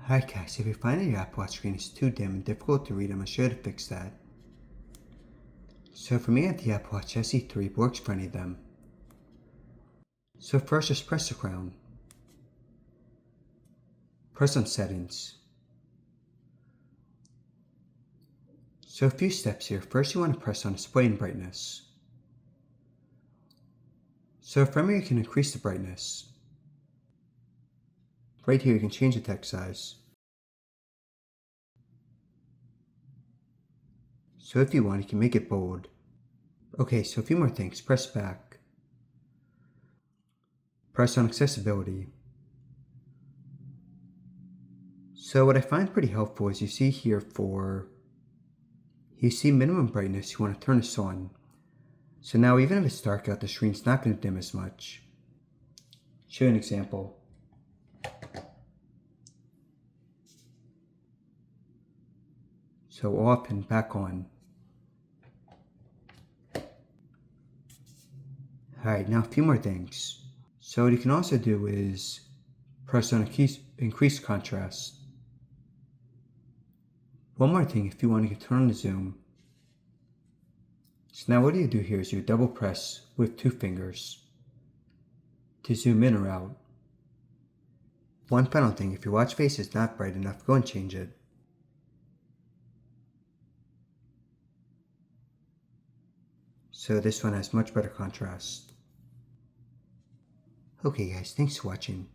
Hi guys, if you find that your Apple Watch screen is too dim and difficult to read, I'm sure to fix that. So for me, I have the Apple Watch SE3, but works for any of them. So first, just press the crown. Press on settings. So a few steps here. First, you want to press on display and brightness. So from here, you can increase the brightness. Right here, you can change the text size. So if you want, you can make it bold. Okay, so a few more things. Press back. Press on accessibility. So what I find pretty helpful is you see here you see minimum brightness, you want to turn this on. So now even if it's dark out, the screen's not going to dim as much. Show you an example. So off and back on. Alright, now a few more things. So what you can also do is press on increase contrast. One more thing, if you want, you can turn on the zoom. So now what you do here is you double press with 2 fingers to zoom in or out. One final thing, if your watch face is not bright enough, go and change it. So this one has much better contrast. Okay guys, thanks for watching.